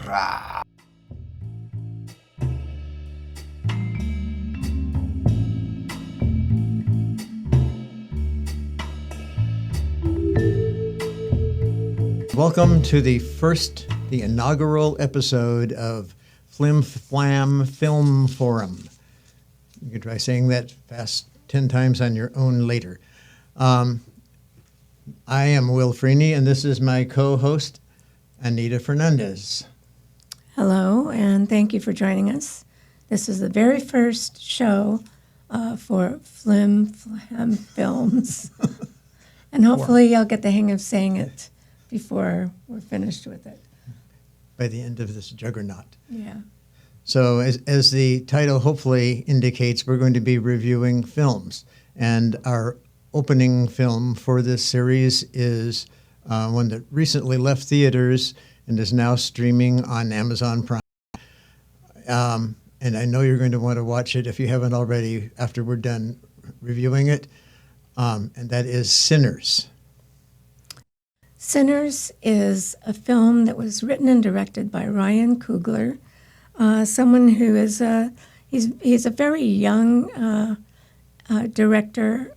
Rah. Welcome to the inaugural episode of Flim Flam Film Forum. You could try saying that fast 10 times on your own later. I am Will Freeney, and this is my co-host, Anita Fernandez. Hello, and thank you for joining us. This is the very first show for Flim Flam Films. And hopefully I'll get the hang of saying it before we're finished with it. By the end of this juggernaut. Yeah. So as the title hopefully indicates, we're going to be reviewing films. And our opening film for this series is one that recently left theaters and is now streaming on Amazon Prime. And I know you're going to want to watch it if you haven't already after we're done reviewing it. And that is Sinners. Sinners is a film that was written and directed by Ryan Coogler, someone who is he's a very young director,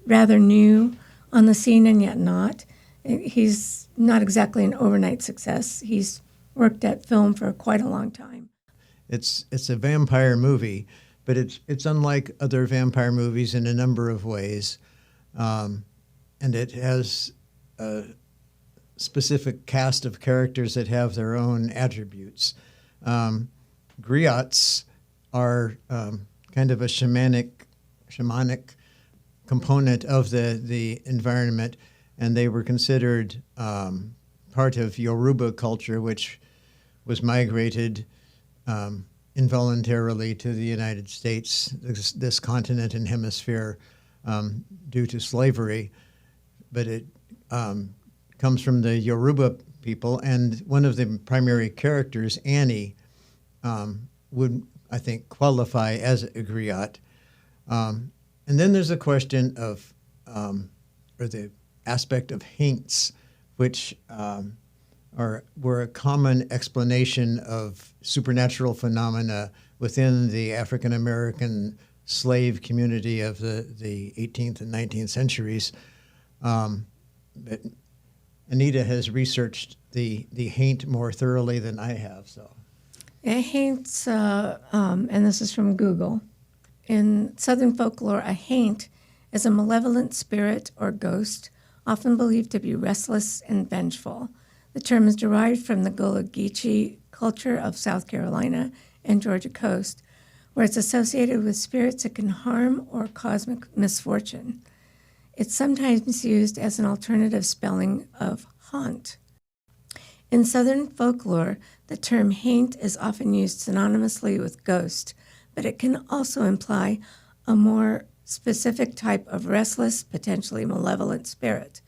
rather new on the scene and yet not. He's not exactly an overnight success. He's worked at film for quite a long time. It's a vampire movie, but it's unlike other vampire movies in a number of ways, and it has a specific cast of characters that have their own attributes. Griots are kind of a shamanic component of the environment, and they were considered part of Yoruba culture, which was migrated involuntarily to the United States, this continent and hemisphere, due to slavery. But it comes from the Yoruba people, and one of the primary characters, Annie, would, I think, qualify as a griot. And then there's a question of, or the aspect of haints, which were a common explanation of supernatural phenomena within the African American slave community of the 18th and 19th centuries. But Anita has researched the haint more thoroughly than I have. So, Haints, and this is from Google. In Southern folklore, a haint is a malevolent spirit or ghost, often believed to be restless and vengeful. The term is derived from the Gullah Geechee culture of South Carolina and Georgia coast, where it's associated with spirits that can harm or cosmic misfortune. It's sometimes used as an alternative spelling of haunt. In Southern folklore, the term haint is often used synonymously with ghost, but it can also imply a more specific type of restless, potentially malevolent spirit.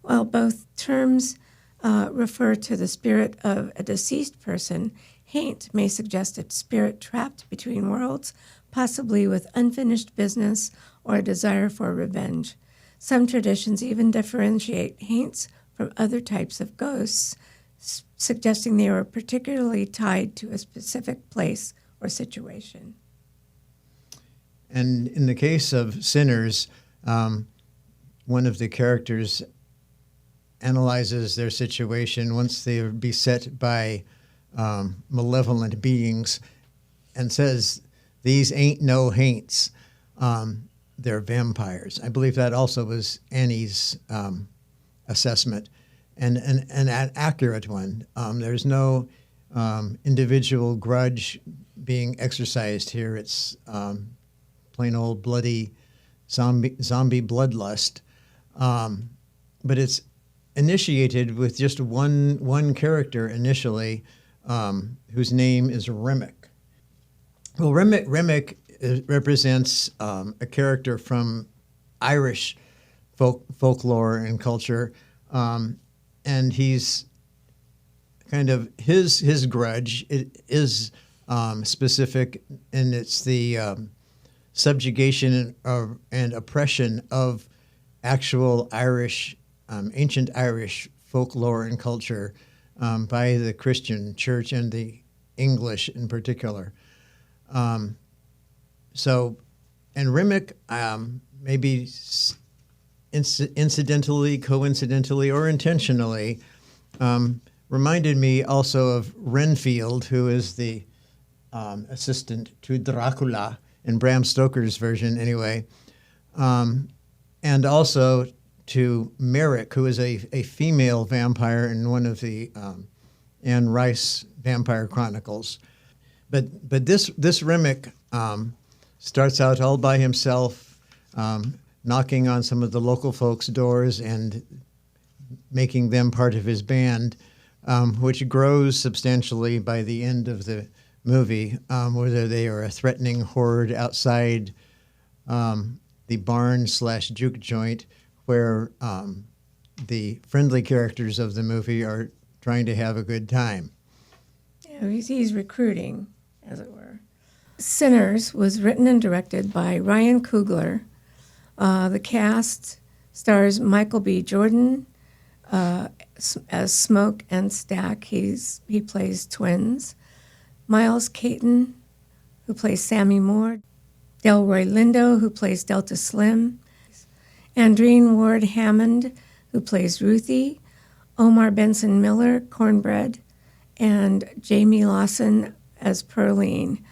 While both terms refer to the spirit of a deceased person, haint may suggest a spirit trapped between worlds, possibly with unfinished business or a desire for revenge. Some traditions even differentiate haints from other types of ghosts, suggesting they were particularly tied to a specific place or situation. and in the case of Sinners, one of the characters analyzes their situation once they are beset by malevolent beings and says, "These ain't no haints. They're vampires." I believe that also was Annie's assessment, and an accurate one. There's no individual grudge being exercised here. It's plain old bloody zombie bloodlust. But it's initiated with just one character initially, whose name is Remick. Well, Remick represents a character from Irish folklore and culture, and he's kind of his grudge is specific, and it's the subjugation and oppression of actual Irish, ancient Irish folklore and culture, by the Christian church and the English in particular. And Remick, maybe incidentally, coincidentally, or intentionally, reminded me also of Renfield, who is the assistant to Dracula in Bram Stoker's version, anyway, and also to Merrick, who is a female vampire in one of the Anne Rice Vampire Chronicles. But this Remick starts out all by himself, knocking on some of the local folks' doors and making them part of his band, which grows substantially by the end of the movie, whether they are a threatening horde outside the barn/juke joint where the friendly characters of the movie are trying to have a good time. Yeah, he's recruiting, as it were. Sinners was written and directed by Ryan Coogler. The cast stars Michael B. Jordan as Smoke and Stack. He plays twins. Miles Caton, who plays Sammy Moore. Delroy Lindo, who plays Delta Slim. Andreen Ward Hammond, who plays Ruthie. Omar Benson Miller, Cornbread. And Jamie Lawson as Pearline.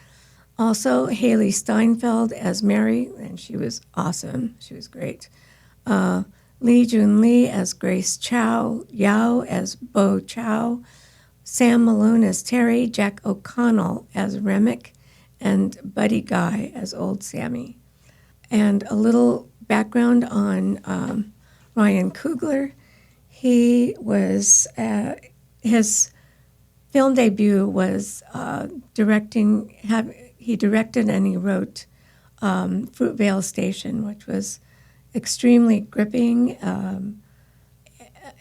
Also, Haley Steinfeld as Mary, and she was awesome. She was great. Lee Jun Lee as Grace Chow, Yao as Bo Chow, Sam Malone as Terry, Jack O'Connell as Remick, and Buddy Guy as Old Sammy. And a little background on Ryan Coogler. He was, his film debut was he directed and he wrote Fruitvale Station, which was extremely gripping and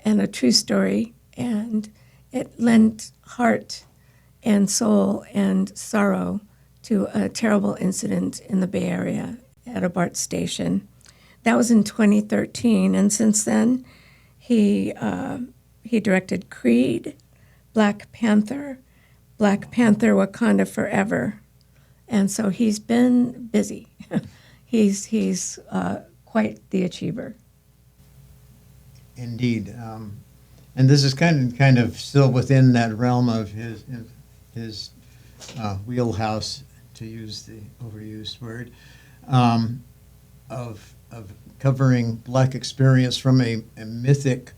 a true story, and it lent heart and soul and sorrow to a terrible incident in the Bay Area at a BART station. That was in 2013, and since then he directed Creed, Black Panther Wakanda Forever, and so he's been busy. he's quite the achiever. Indeed, and this is kind of still within that realm of his wheelhouse, to use the overused word, of covering Black experience from a mythic,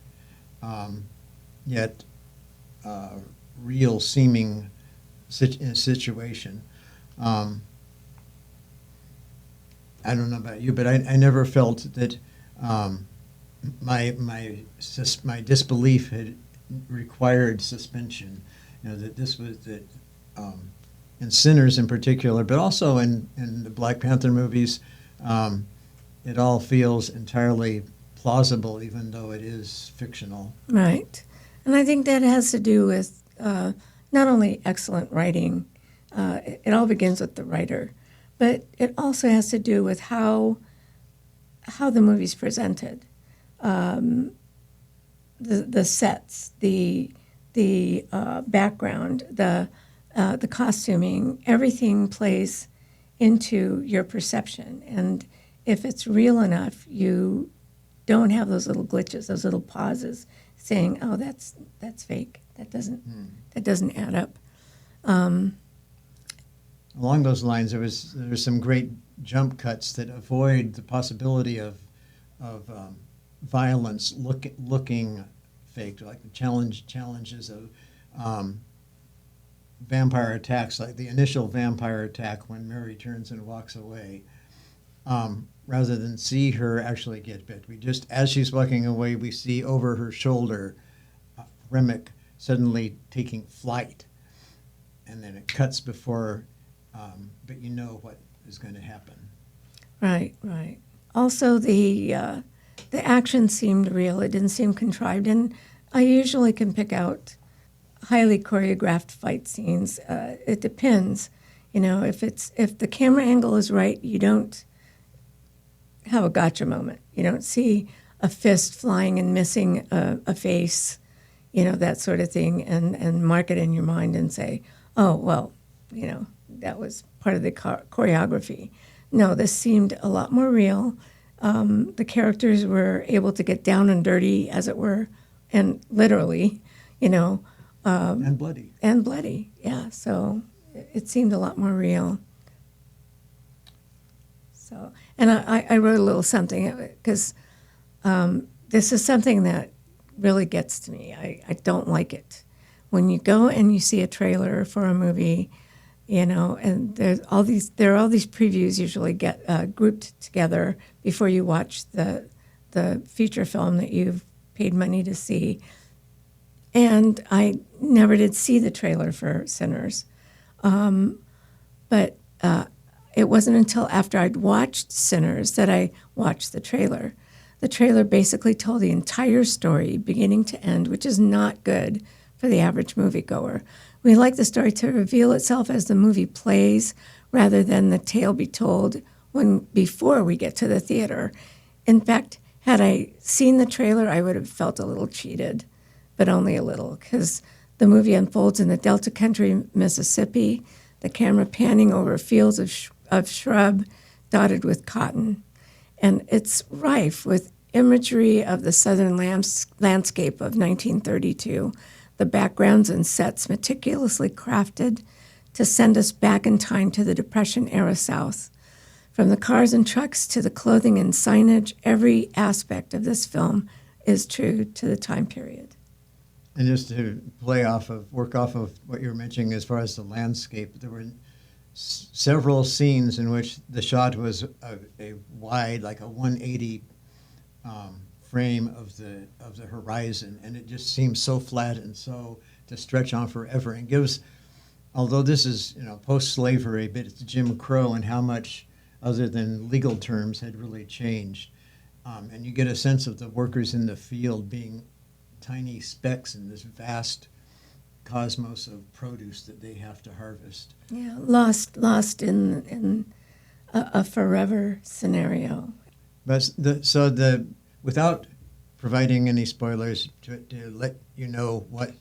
yet real seeming situation. I don't know about you, but I never felt that my disbelief had required suspension. You know, that this was that in Sinners in particular, but also in the Black Panther movies, it all feels entirely plausible, even though it is fictional. Right, and I think that has to do with not only excellent writing. It all begins with the writer, but it also has to do with how the movie's presented, the sets, the background, the costuming. Everything plays into your perception, and if it's real enough, you don't have those little glitches, those little pauses, saying, "Oh, that's fake. That doesn't add up." Along those lines, there was some great jump cuts that avoid the possibility of violence looking fake, like the challenges of vampire attacks, like the initial vampire attack when Mary turns and walks away, rather than see her actually get bit. We just, as she's walking away, we see over her shoulder Remick suddenly taking flight, and then it cuts before, but you know what is going to happen. Right. Also, the action seemed real. It didn't seem contrived, and I usually can pick out highly choreographed fight scenes. It depends, if the camera angle is right, you don't have a gotcha moment. You don't see a fist flying and missing a face. that sort of thing, and mark it in your mind and say, oh, well, that was part of the choreography. No, this seemed a lot more real. The characters were able to get down and dirty, as it were, and literally, and bloody. And bloody, yeah. So it seemed a lot more real. So, and I wrote a little something because this is something that really gets to me. I don't like it when you go and you see a trailer for a movie, and there are all these previews usually get grouped together before you watch the feature film that you've paid money to see. And I never did see the trailer for Sinners, but it wasn't until after I'd watched Sinners that I watched the trailer. The trailer basically told the entire story, beginning to end, which is not good for the average moviegoer. We like the story to reveal itself as the movie plays, rather than the tale be told before we get to the theater. In fact, had I seen the trailer, I would have felt a little cheated, but only a little, because the movie unfolds in the Delta country, Mississippi, the camera panning over fields of shrub dotted with cotton. And it's rife with imagery of the southern landscape of 1932, the backgrounds and sets meticulously crafted to send us back in time to the Depression-era South. From the cars and trucks to the clothing and signage, every aspect of this film is true to the time period. And just to work off of what you were mentioning as far as the landscape, there were several scenes in which the shot was a wide, like a 180 frame of the horizon, and it just seems so flat and so to stretch on forever, and gives, although this is post-slavery, but it's Jim Crow, and how much other than legal terms had really changed, and you get a sense of the workers in the field being tiny specks in this vast cosmos of produce that they have to harvest. Yeah, lost in a forever scenario. But without providing any spoilers, to let you know what,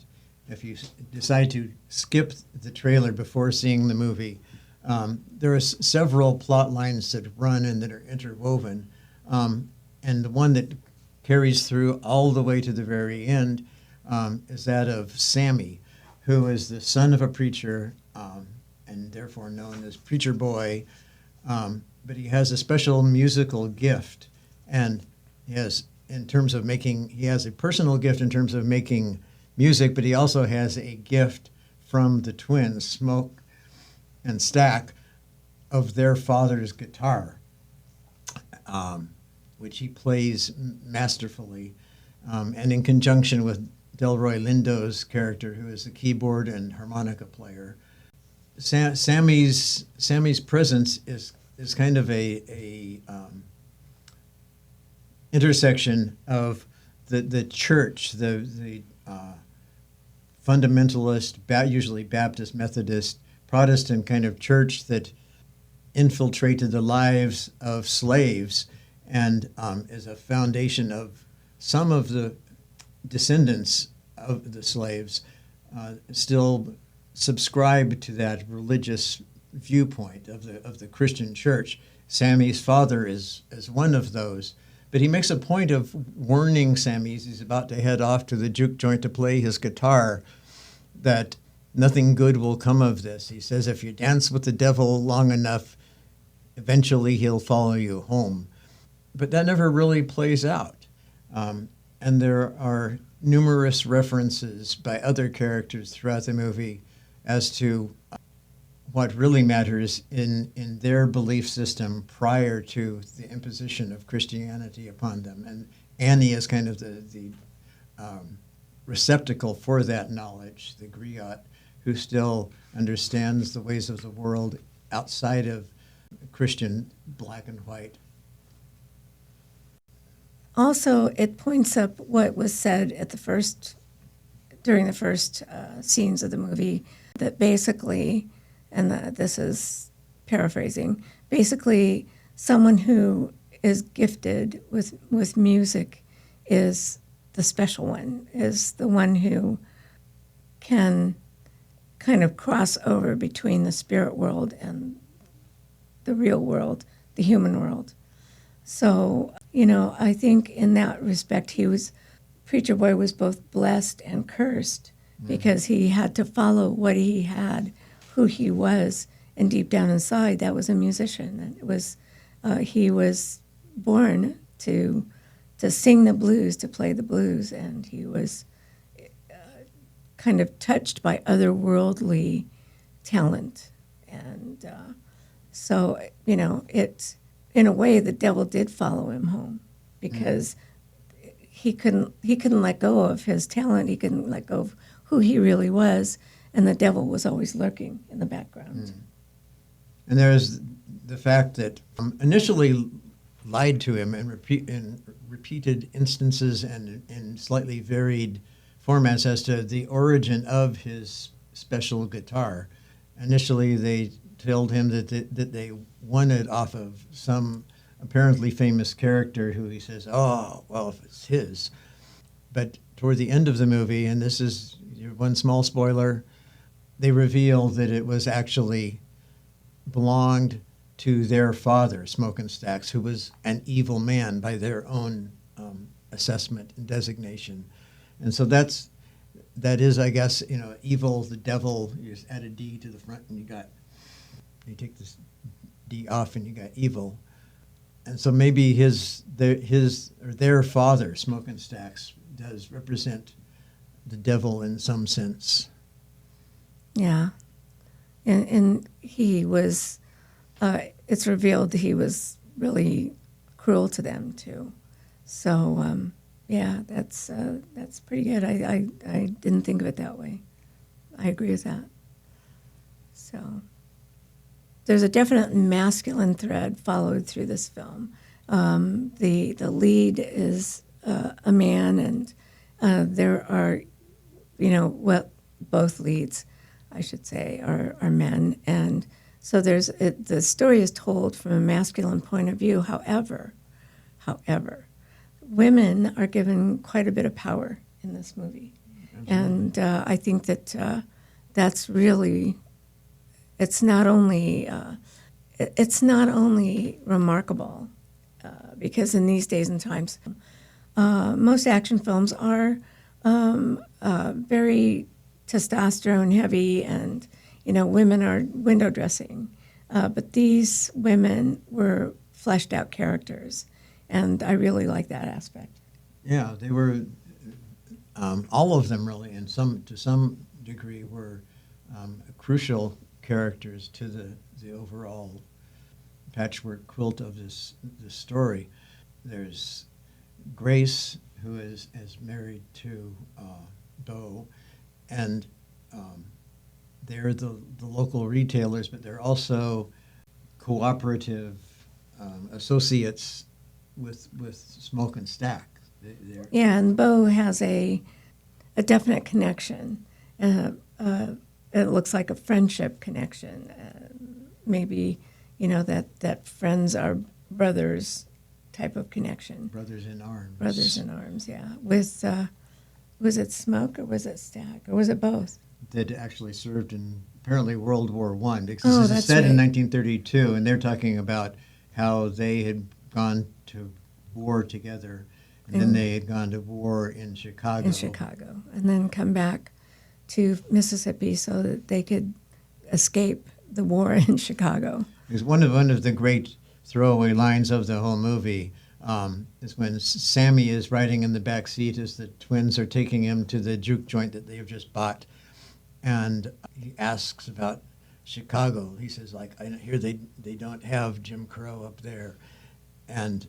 if you decide to skip the trailer before seeing the movie, there are several plot lines that run and that are interwoven, and the one that carries through all the way to the very end is that of Sammy, who is the son of a preacher, and therefore known as Preacher Boy, but he has a special musical gift, and he has a personal gift in terms of making music, but he also has a gift from the twins, Smoke and Stack, of their father's guitar, which he plays masterfully, and in conjunction with Delroy Lindo's character, who is the keyboard and harmonica player. Sammy's presence is kind of a intersection of the church, the fundamentalist, usually Baptist, Methodist, Protestant kind of church that infiltrated the lives of slaves and is a foundation of some of the descendants of the slaves still subscribe to that religious viewpoint of the Christian church. Sammy's father is one of those, but he makes a point of warning Sammy as he's about to head off to the juke joint to play his guitar that nothing good will come of this. He says, if you dance with the devil long enough, eventually he'll follow you home. But that never really plays out. And there are numerous references by other characters throughout the movie as to what really matters in their belief system prior to the imposition of Christianity upon them. And Annie is kind of the receptacle for that knowledge, the griot, who still understands the ways of the world outside of Christian black and white. Also, it points up what was said during the first scenes of the movie, that basically, and this is paraphrasing, basically someone who is gifted with music is the special one, is the one who can kind of cross over between the spirit world and the real world, the human world. So, I think in that respect, Preacher Boy was both blessed and cursed because he had to follow what he had, who he was, and deep down inside, that was a musician. And it was, he was born to sing the blues, to play the blues, and he was kind of touched by otherworldly talent. And so, it's, in a way, the devil did follow him home because he couldn't let go of his talent. He couldn't let go of who he really was, and the devil was always lurking in the background. And there's the fact that initially lied to him in repeated instances and in slightly varied formats as to the origin of his special guitar. Initially, they told him that they won it off of some apparently famous character who he says, oh, well, if it's his. But toward the end of the movie, and this is one small spoiler, they reveal that it was actually belonged to their father, Smokin' Stacks, who was an evil man by their own assessment and designation. And so that is, I guess, evil, the devil. You just add a D to the front, and you take this D off, and you got evil. And so maybe their father, Smokin' Stacks, does represent the devil in some sense. Yeah, and he was. It's revealed that he was really cruel to them too. So yeah, that's pretty good. I didn't think of it that way. I agree with that. So there's a definite masculine thread followed through this film. The lead is a man, and there are, both leads, I should say, are men, and so the story is told from a masculine point of view. However, women are given quite a bit of power in this movie. Absolutely. And I think that that's really, it's not only remarkable because in these days and times, most action films are very testosterone heavy, and women are window dressing, but these women were fleshed out characters, and I really like that aspect. Yeah, they were all of them really, and to some degree, were crucial characters to the overall patchwork quilt of this story. There's Grace, who is married to Bo, and they're the local retailers, but they're also cooperative associates with Smokin' Stack. Yeah, and Bo has a definite connection. It looks like a friendship connection. Maybe, that friends are brothers type of connection. Brothers in arms. Brothers in arms, yeah. With, was it Smoke or was it Stack? Or was it both? That actually served in apparently World War I, because this is set right. in 1932, and they're talking about how they had gone to war together, and then they had gone to war in Chicago. And then come back to Mississippi so that they could escape the war in Chicago. Because one of the great throwaway lines of the whole movie is when Sammy is riding in the back seat as the twins are taking him to the juke joint that they have just bought. And he asks about Chicago. He says, I hear they don't have Jim Crow up there. And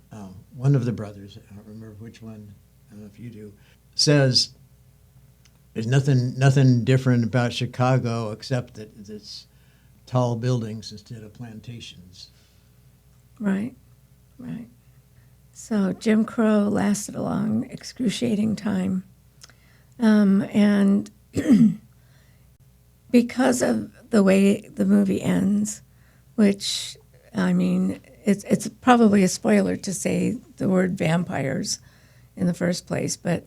one of the brothers, I don't remember which one, I don't know if you do, says, there's nothing different about Chicago except that it's tall buildings instead of plantations. Right. So Jim Crow lasted a long, excruciating time. And because of the way the movie ends, which, I mean, it's probably a spoiler to say the word vampires in the first place, but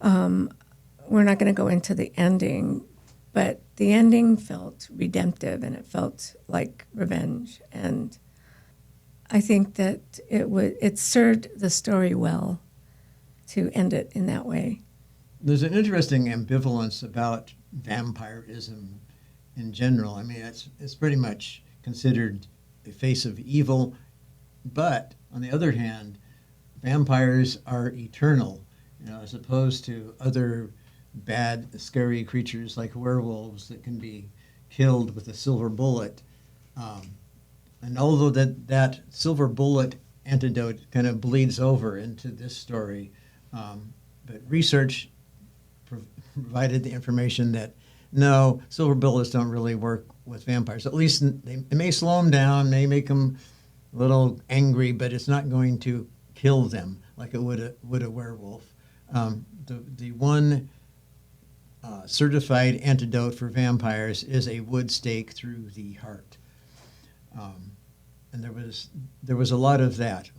We're not going to go into the ending, but the ending felt redemptive and it felt like revenge. And I think that it served the story well to end it in that way. There's an interesting ambivalence about vampirism in general. I mean, it's pretty much considered the face of evil, but on the other hand, vampires are eternal, as opposed to other bad, scary creatures like werewolves that can be killed with a silver bullet. And although that silver bullet antidote kind of bleeds over into this story, but research provided the information that no, silver bullets don't really work with vampires. At least it may slow them down, may make them a little angry, but it's not going to kill them like it would a werewolf. The one certified antidote for vampires is a wood stake through the heart. And there was a lot of that.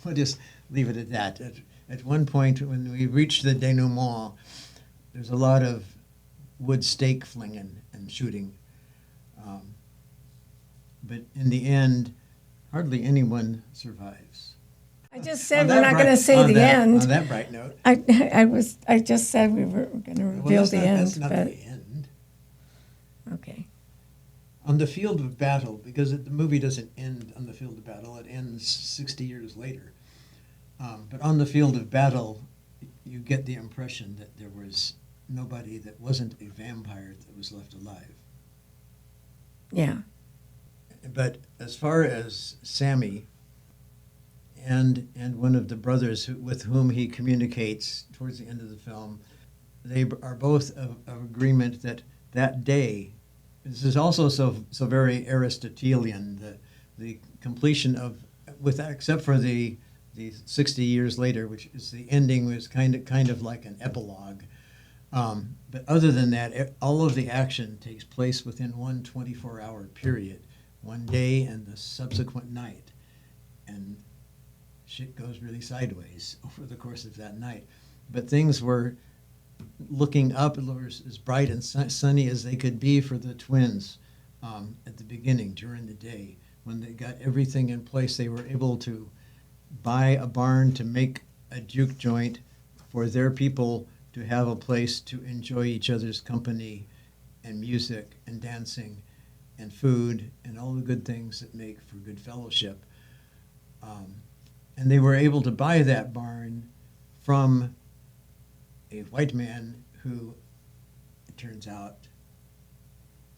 We'll just leave it at that. At one point, when we reached the denouement, there's a lot of wood stake flinging and shooting. But in the end, hardly anyone survives. I just said we're not going to say the end. On that bright note. I just said we were going to reveal the end. That's not the end. Okay. On the field of battle, because the movie doesn't end on the field of battle, it ends 60 years later. But on the field of battle, you get the impression that there was nobody that wasn't a vampire that was left alive. Yeah. But as far as Sammy and one of the brothers with whom he communicates towards the end of the film, they are both of agreement that day. This is also so very Aristotelian. The completion of, except for the 60 years later, which is the ending, was kind of like an epilogue. But other than that, all of the action takes place within one 24-hour period, one day and the subsequent night, and shit goes really sideways over the course of that night. But things were looking up, it was as bright and sunny as they could be for the twins at the beginning during the day. When they got everything in place, they were able to buy a barn to make a juke joint for their people to have a place to enjoy each other's company and music and dancing and food and all the good things that make for good fellowship. And they were able to buy that barn from a white man who, it turns out,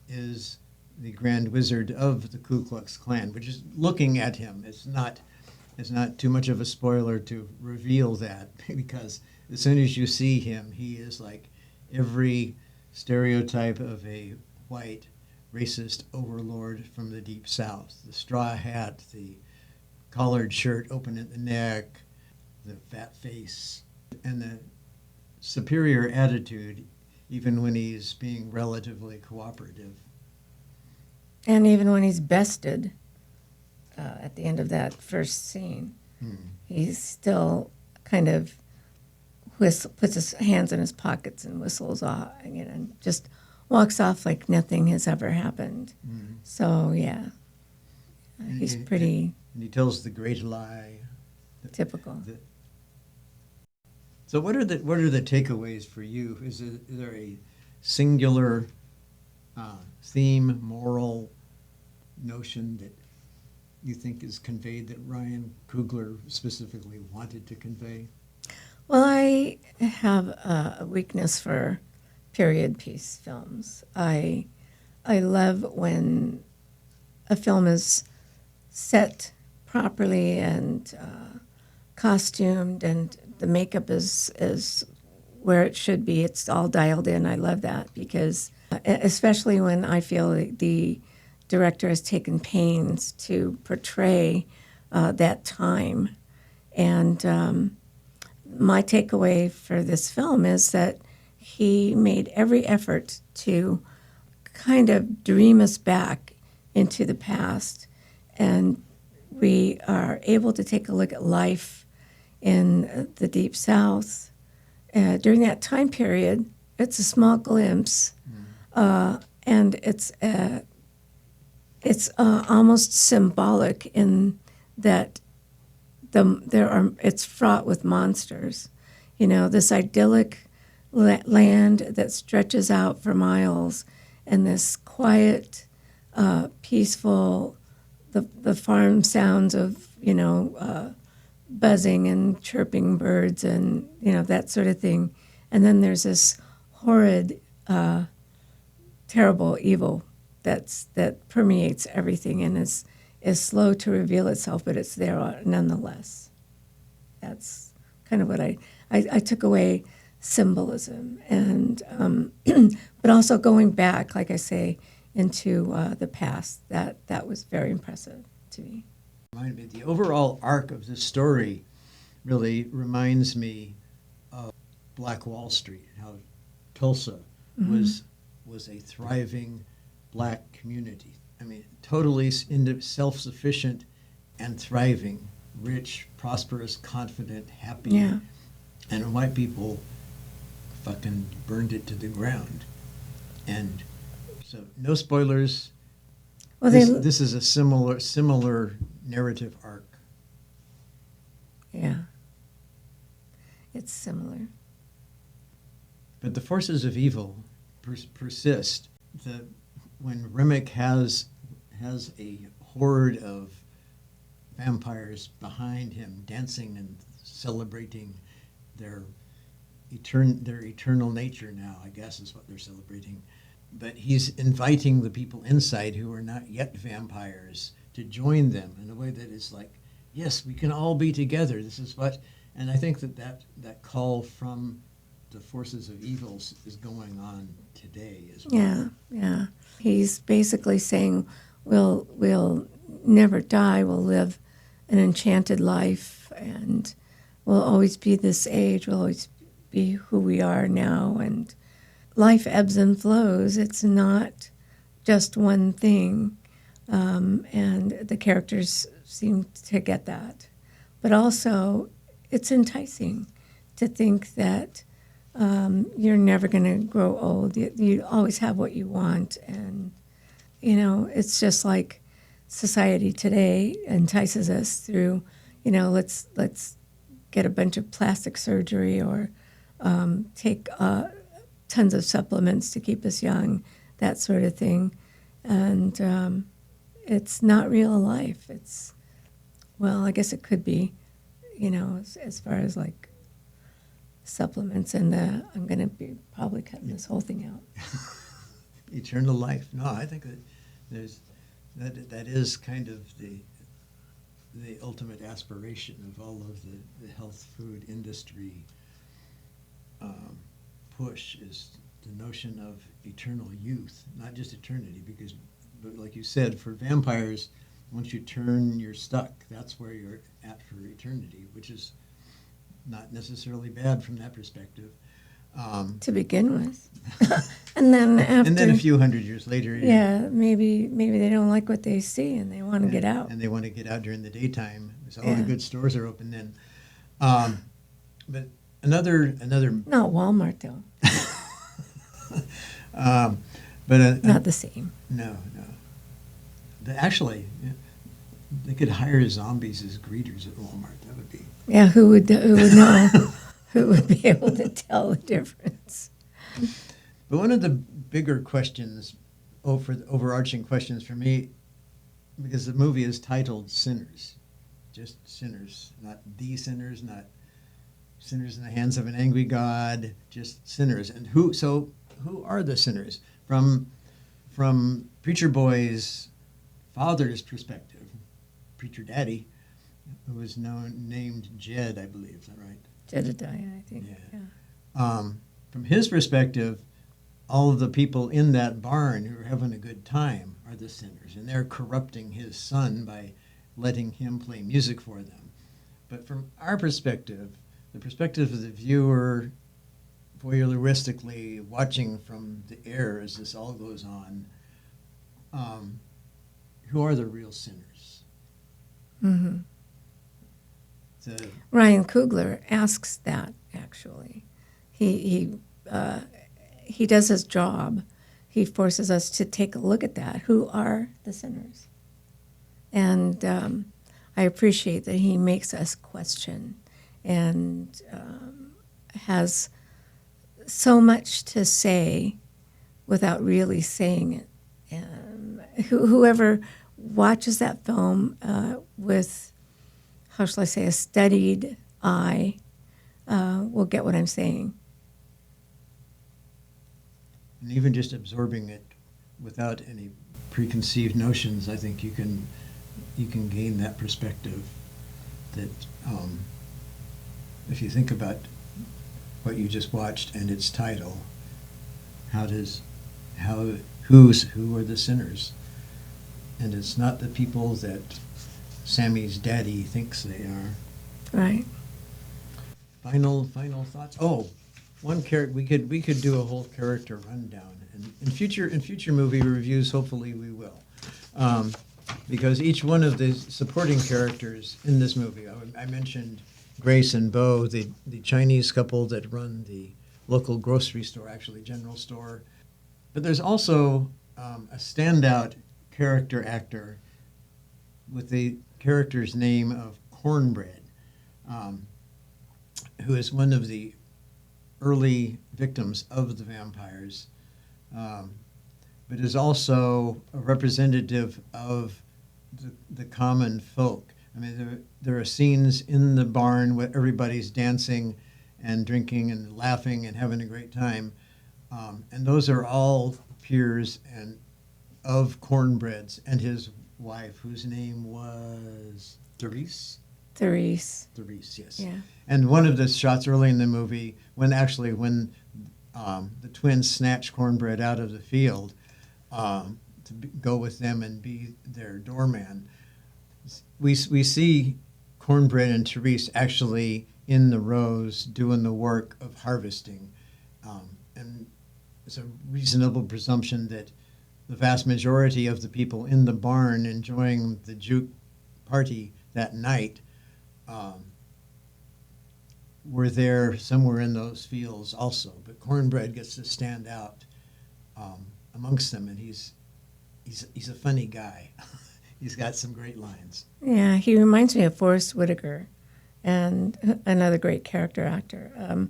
is the Grand Wizard of the Ku Klux Klan, which is looking at him. It's not too much of a spoiler to reveal that, because as soon as you see him, he is like every stereotype of a white racist overlord from the Deep South. The straw hat, the collared shirt open at the neck, the fat face, and the superior attitude, even when he's being relatively cooperative. And even when he's bested at the end of that first scene, he's still kind of puts his hands in his pockets and whistles off, and just walks off like nothing has ever happened. So, yeah, he's pretty... And he tells the great lie. Typical. So what are the takeaways for you? Is there a singular theme, moral notion that you think is conveyed that Ryan Coogler specifically wanted to convey? Well, I have a weakness for period piece films. I love when a film is set properly and costumed, and the makeup is where it should be. It's all dialed in. I love that, because especially when I feel the director has taken pains to portray that time. And my takeaway for this film is that he made every effort to kind of dream us back into the past, and we are able to take a look at life in the Deep South during that time period, it's a small glimpse, and it's almost symbolic in that it's fraught with monsters. This idyllic land that stretches out for miles, and this quiet, peaceful, the farm sounds of buzzing and chirping birds and that sort of thing, and then there's this horrid, terrible evil that permeates everything and is slow to reveal itself, but it's there nonetheless. That's kind of what I took away, symbolism, and but also going back, like I say, into the past. That was very impressive to me. The overall arc of this story really reminds me of Black Wall Street, how Tulsa was a thriving black community. I mean, totally self-sufficient and thriving, rich, prosperous, confident, happy. Yeah. And white people fucking burned it to the ground. And so, no spoilers. Well, this is a similar narrative arc. Yeah. It's similar. But the forces of evil persist. When Remick has a horde of vampires behind him, dancing and celebrating their eternal nature now, I guess is what they're celebrating. But he's inviting the people inside who are not yet vampires to join them in a way that is like, yes, we can all be together. This is what, and I think that call from the forces of evil is going on today as well. Yeah. He's basically saying we'll never die. We'll live an enchanted life, and we'll always be this age. We'll always be who we are now, and life ebbs and flows. It's not just one thing, and the characters seem to get that. But also, it's enticing to think that you're never going to grow old. You always have what you want, and it's just like society today entices us through. Let's get a bunch of plastic surgery or take tons of supplements to keep us young, that sort of thing, and it's not real life. I guess it could be, as far as like supplements, and I'm going to be probably cutting this whole thing out. Eternal life. No, I think that that is kind of the ultimate aspiration of all of the health food industry push, is the notion of eternal youth, not just eternity, but like you said, for vampires, once you turn, you're stuck. That's where you're at for eternity, which is not necessarily bad from that perspective. To begin with. And then after... And then a few hundred years later... Yeah, maybe they don't like what they see and they want to get out. And they want to get out during the daytime. So all the good stores are open then. But another... Not Walmart, though. Not the same. No. Actually, they could hire zombies as greeters at Walmart. That would be... Yeah, who would know? Who would be able to tell the difference? But one of the bigger questions, overarching questions for me, because the movie is titled Sinners, just sinners, not the sinners, not sinners in the hands of an angry God, just sinners. And who are the sinners? From Preacher Boy's father's perspective, Preacher Daddy, who was named Jed, I believe, is that right? Jedediah, I think. Yeah. From his perspective, all of the people in that barn who are having a good time are the sinners, and they're corrupting his son by letting him play music for them. But from our perspective, the perspective of the viewer, voyeuristically watching from the air as this all goes on, who are the real sinners? Mm-hmm. Ryan Coogler asks that, actually. he does his job. He forces us to take a look at that. Who are the sinners? And I appreciate that he makes us question and has so much to say without really saying it. And whoever watches that film with, how shall I say, a studied eye will get what I'm saying. And even just absorbing it without any preconceived notions, I think you can gain that perspective that if you think about what you just watched and its title, who are the sinners? And it's not the people that Sammy's daddy thinks they are. Right. Final thoughts. Oh, one character we could do a whole character rundown, and in future movie reviews, hopefully we will, because each one of the supporting characters in this movie, I mentioned Grace and Bo, the Chinese couple that run the local grocery store, actually general store, but there's also a standout character actor with the character's name of Cornbread, who is one of the early victims of the vampires, but is also a representative of the common folk. I mean, there are scenes in the barn where everybody's dancing and drinking and laughing and having a great time, and those are all peers and of Cornbread's and his wife, whose name was Therese. Therese, yes. yeah. And one of the shots early in the movie, when the twins snatch Cornbread out of the field go with them and be their doorman, we see Cornbread and Therese actually in the rows doing the work of harvesting. And it's a reasonable presumption that the vast majority of the people in the barn enjoying the juke party that night were there somewhere in those fields also. But Cornbread gets to stand out amongst them, and he's a funny guy. He's got some great lines. Yeah, he reminds me of Forrest Whitaker, and another great character actor.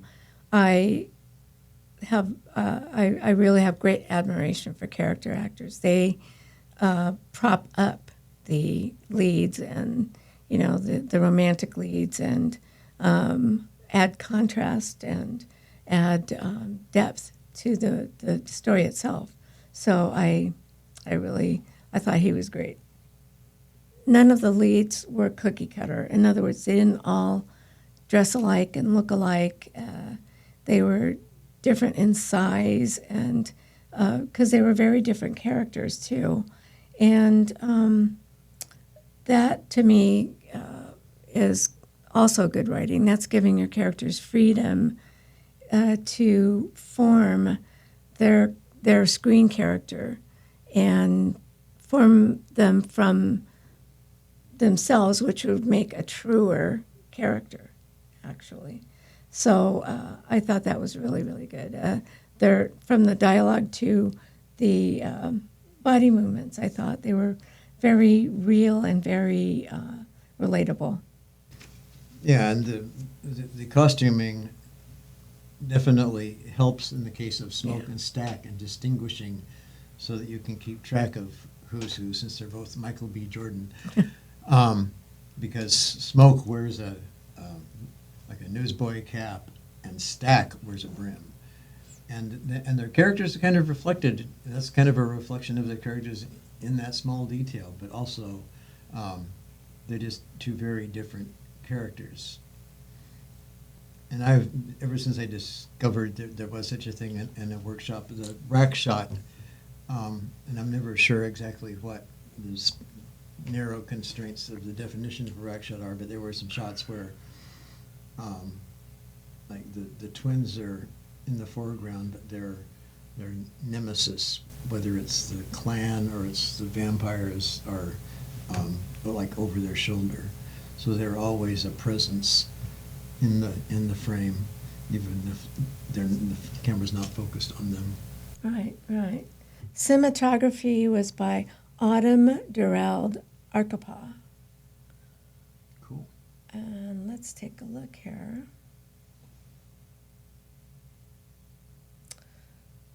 I really have great admiration for character actors. They prop up the leads and the romantic leads and add contrast and add depth to the story itself. So I thought he was great. None of the leads were cookie cutter. In other words, they didn't all dress alike and look alike. They were different in size, and because they were very different characters too. And that to me is also good writing. That's giving your characters freedom to form their screen character and form them from themselves, which would make a truer character, actually. So I thought that was really, really good. From the dialogue to the body movements, I thought they were very real and very relatable. Yeah, and the costuming definitely helps in the case of Smoke and Stack in distinguishing so that you can keep track of who's who, since they're both Michael B. Jordan. Because Smoke wears like a newsboy cap, and Stack wears a brim. And their characters are kind of reflected. That's kind of a reflection of their characters in that small detail, but also they're just two very different characters. And ever since I discovered there was such a thing in a workshop, the rack shot, and I'm never sure exactly what the narrow constraints of the definition of a rack shot are, but there were some shots where like the twins are in the foreground, but their nemesis, whether it's the clan or it's the vampires, are like over their shoulder. So they're always a presence in the frame. even if the camera's not focused on them. Right. Cinematography was by Autumn Durald Arkapaw. Cool. And let's take a look here.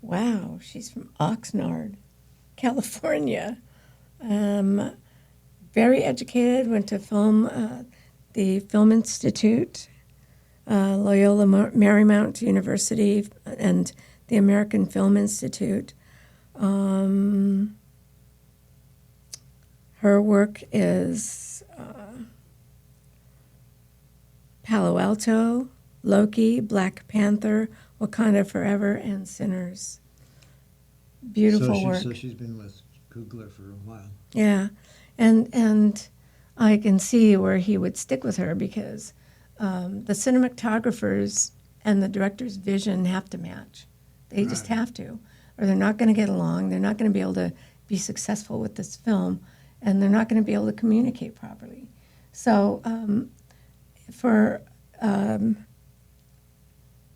Wow, she's from Oxnard, California. Very educated, went to the Film Institute, Loyola Marymount University, and the American Film Institute. Her work is Palo Alto, Loki, Black Panther, Wakanda Forever, and Sinners. Beautiful work. So she's been with Coogler for a while. Yeah, and I can see where he would stick with her because the cinematographers and the director's vision have to match. They just have to, or they're not going to get along. They're not going to be able to be successful with this film, and they're not going to be able to communicate properly. So for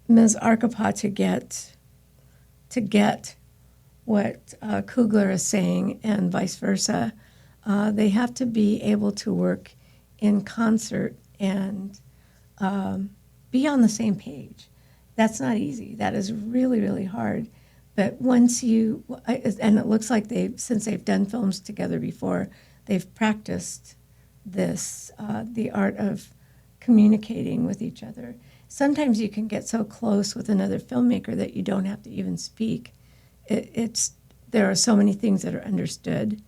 Ms. Arkapaw to get what Coogler is saying and vice versa, they have to be able to work in concert and be on the same page. That's not easy. That is really, really hard. But once and it looks like since they've done films together before, they've practiced this, the art of communicating with each other. Sometimes you can get so close with another filmmaker that you don't have to even speak. There are so many things that are understood,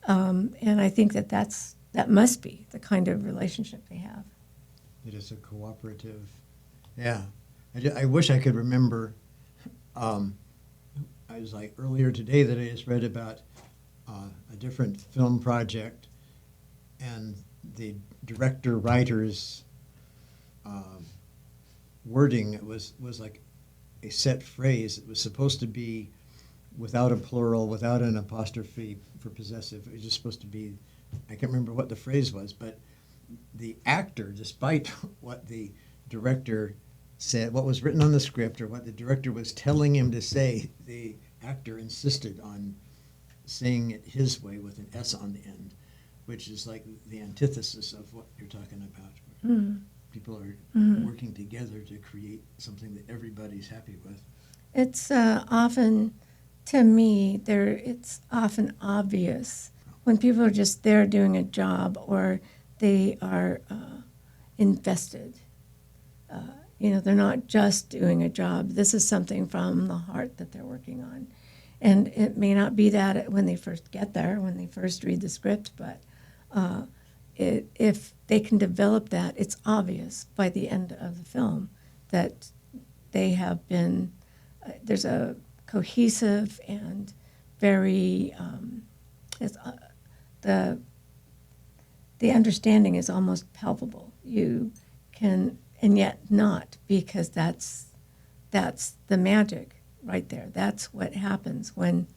and I think that must be the kind of relationship they have. It is a cooperative. Yeah, I wish I could remember. I was like earlier today that I just read about a different film project, and the director-writer's wording was like a set phrase. It was supposed to be without a plural, without an apostrophe for possessive. It was just supposed to be, I can't remember what the phrase was, but the actor, despite what the director said, what was written on the script or what the director was telling him to say, the actor insisted on saying it his way with an S on the end, which is like the antithesis of what you're talking about. Mm. People are working together to create something that everybody's happy with. It's often, to me, it's often obvious when people are just there doing a job or they are invested. They're not just doing a job. This is something from the heart that they're working on. And it may not be that when they first get there, when they first read the script, but if they can develop that, it's obvious by the end of the film that they have been, there's a cohesive and very, the understanding is almost palpable. You can, and yet not, because that's the magic right there. That's what happens when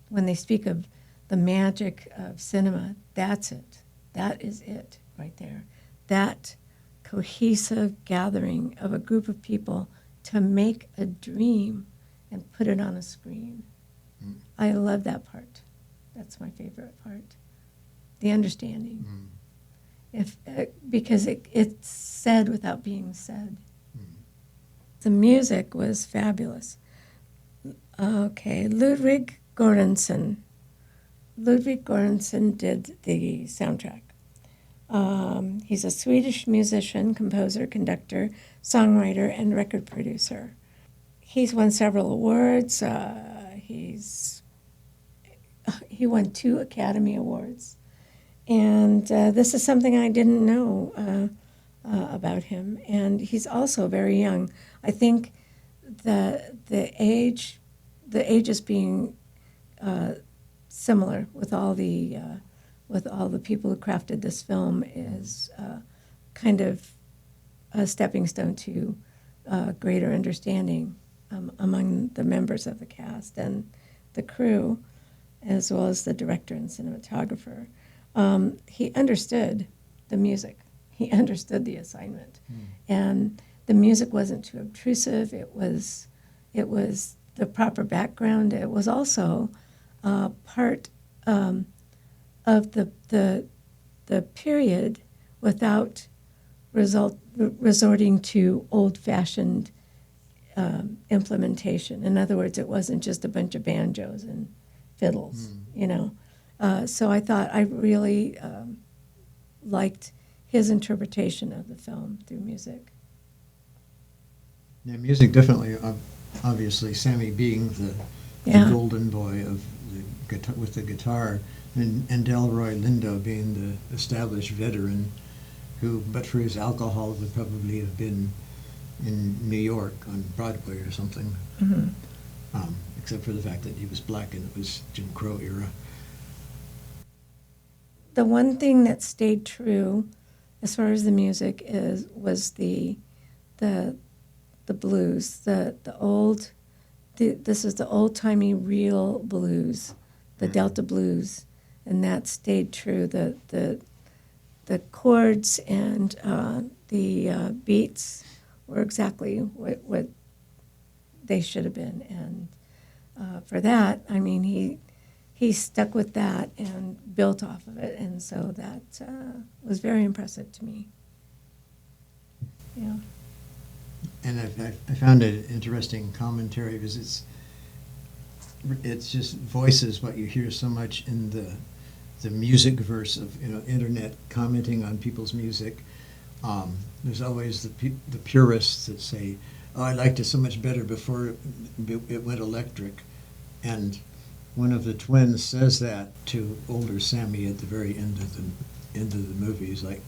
they speak of the magic of cinema. That's it. That is it right there. That cohesive gathering of a group of people to make a dream and put it on a screen. Mm. I love that part. That's my favorite part. The understanding. Because it's said without being said. Mm. The music was fabulous. Okay, Ludwig Göransson. Ludwig Göransson did the soundtrack. He's a Swedish musician, composer, conductor, songwriter, and record producer. He's won several awards. He won 2 Academy Awards. And this is something I didn't know about him. And he's also very young. I think the ages being similar with all the people who crafted this film is kind of a stepping stone to greater understanding among the members of the cast and the crew, as well as the director and cinematographer. He understood the music. He understood the assignment. And the music wasn't too obtrusive. It was the proper background. It was also part of the period without resorting to old-fashioned implementation. In other words, it wasn't just a bunch of banjos and fiddles, you know. So I thought I really liked his interpretation of the film through music. Yeah, music definitely, obviously, Sammy being the golden boy of the guitar, with the guitar, and Delroy Lindo being the established veteran who, but for his alcohol, would probably have been in New York on Broadway or something, except for the fact that he was black and it was Jim Crow era. The one thing that stayed true as far as the music was the blues, this is the old-timey real blues, the Delta blues, and that stayed true. The chords and the beats were exactly what they should have been, and for that, I mean, he stuck with that and built off of it, and so that was very impressive to me. Yeah. And I found it an interesting commentary because it's just voices what you hear so much in the music verse of internet commenting on people's music. There's always the purists that say, "Oh, I liked it so much better before it went electric," and one of the twins says that to older Sammy at the very end of the movie. He's like,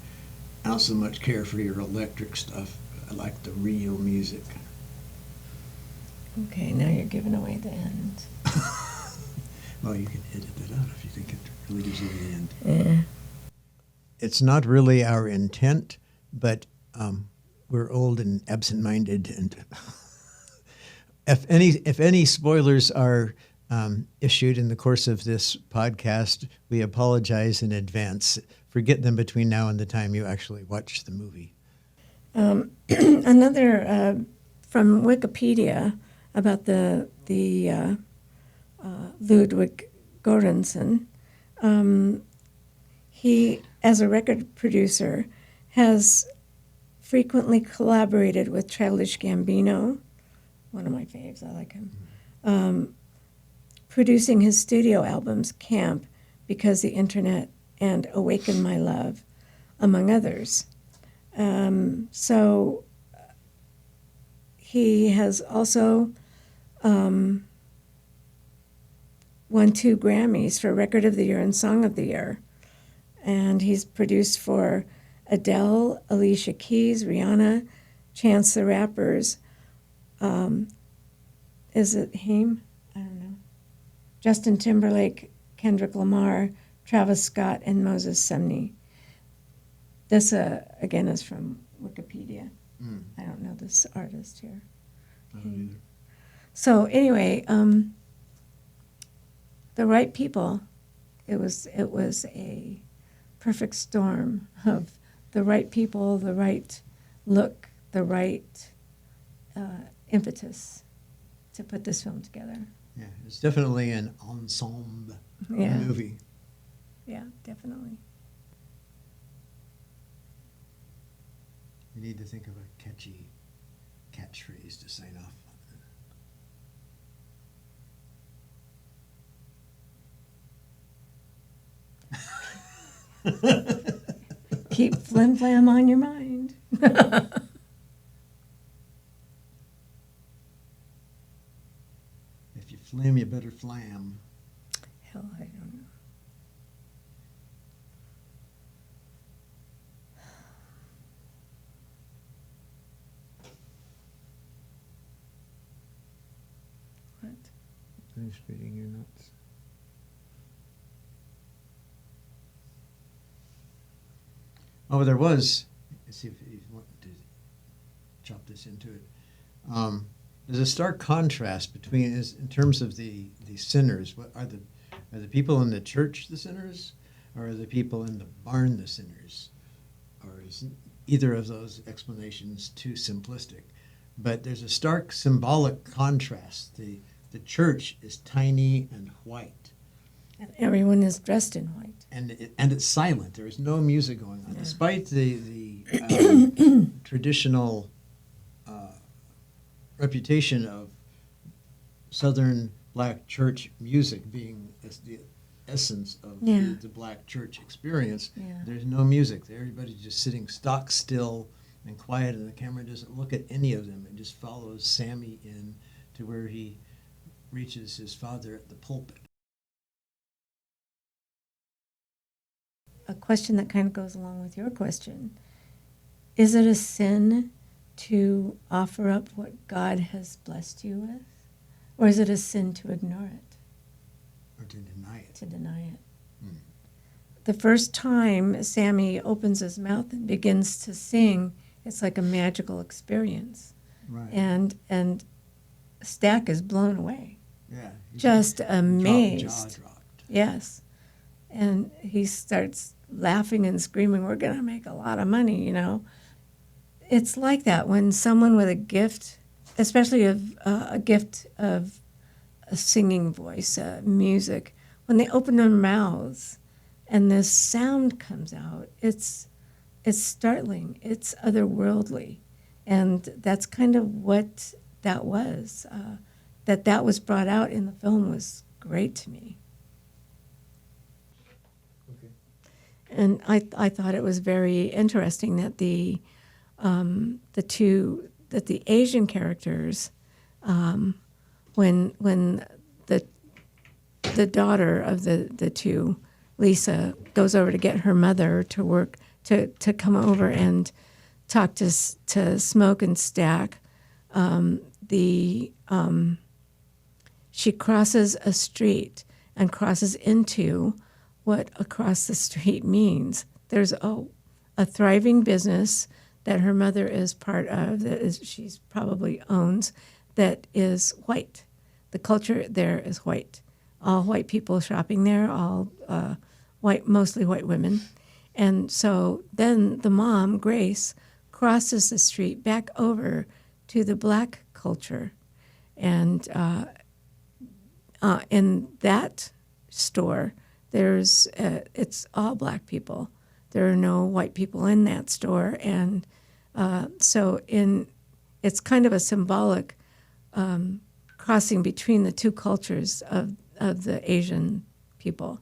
"I don't so much care for your electric stuff. I like the real music." Okay, now you're giving away the end. Well, you can edit that out if you think it really gives you the end. Yeah. It's not really our intent, but we're old and absent-minded, and if any spoilers are issued in the course of this podcast, we apologize in advance. Forget them between now and the time you actually watch the movie. Another from Wikipedia about the Ludwig Göransson. He, as a record producer, has frequently collaborated with Childish Gambino, one of my faves. I like him. Producing his studio albums, Camp, Because the Internet, and Awaken My Love, among others. So he has also won 2 Grammys for Record of the Year and Song of the Year. And he's produced for Adele, Alicia Keys, Rihanna, Chance the Rappers. Is it Haim? I don't know. Justin Timberlake, Kendrick Lamar, Travis Scott, and Moses Sumney. This, again, is from Wikipedia. I don't know this artist here. I don't either. So anyway, the right people. It was a perfect storm of the right people, the right look, the right impetus to put this film together. Yeah, it's definitely an ensemble movie. Yeah, definitely. You need to think of a catchy catchphrase to sign off on. Keep Flim Flam on your mind. If you flim, you better flam. Hell, I don't know. What? Finish reading your notes. Oh, there was. Let's see if you want to chop this into it. There's a stark contrast between, in terms of the sinners. What are the people in the church the sinners, or are the people in the barn the sinners, or is either of those explanations too simplistic. But there's a stark symbolic contrast. The church is tiny and white. And everyone is dressed in white. And it's silent. There is no music going on, Yeah. despite the traditional reputation of Southern black church music being the essence of Yeah. the black church experience. Yeah. There's no music. Everybody's just sitting stock still and quiet, and the camera doesn't look at any of them. It just follows Sammy in to where he reaches his father at the pulpit. A question that kind of goes along with your question. Is it a sin to offer up what God has blessed you with? Or is it a sin to ignore it, Or to deny it. to deny it? Hmm. The first time Sammy opens his mouth and begins to sing, it's like a magical experience. Right. And Stack is blown away, Yeah. He's just jaw amazed. dropped. Yes. And he starts laughing and screaming, we're going to make a lot of money, you know. It's like that when someone with a gift, especially a gift of a singing voice, music, when they open their mouths and this sound comes out, it's startling, it's otherworldly. And that's kind of what that was. That was brought out in the film was great to me. And I thought it was very interesting that the Asian characters, when the daughter of the two, Lisa, goes over to get her mother to work to come over and talk to Smoke and Stack, she crosses a street and crosses into what across the street means. There's a thriving business that her mother is part of, she's probably owns, that is white. The culture there is white. All white people shopping there, all white, mostly white women. And so then the mom, Grace, crosses the street back over to the black culture. And in that store, it's all black people. There are no white people in that store, and so it's kind of a symbolic crossing between the two cultures of the Asian people.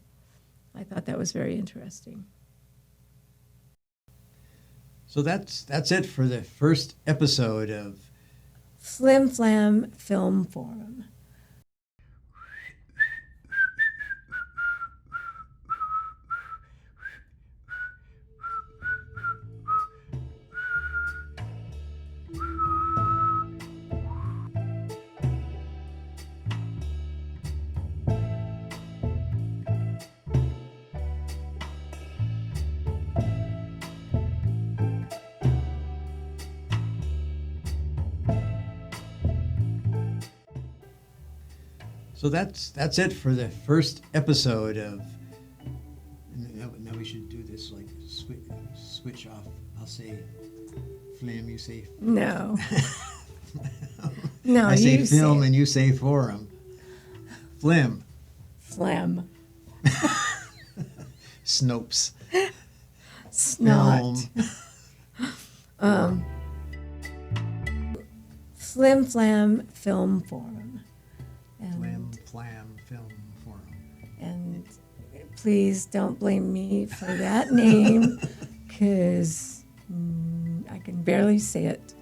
I thought that was very interesting. So that's it for the first episode of Flim Flam Film Forum. So that's it for the first episode of. Now we should do this like switch off. I'll say Flim, you say. No. No, I say you film say and you say forum. Flim. Flam. Snopes. Snot. Film. Flim Flam Film Forum. Flim Flam Film Forum. And please don't blame me for that name, because I can barely say it.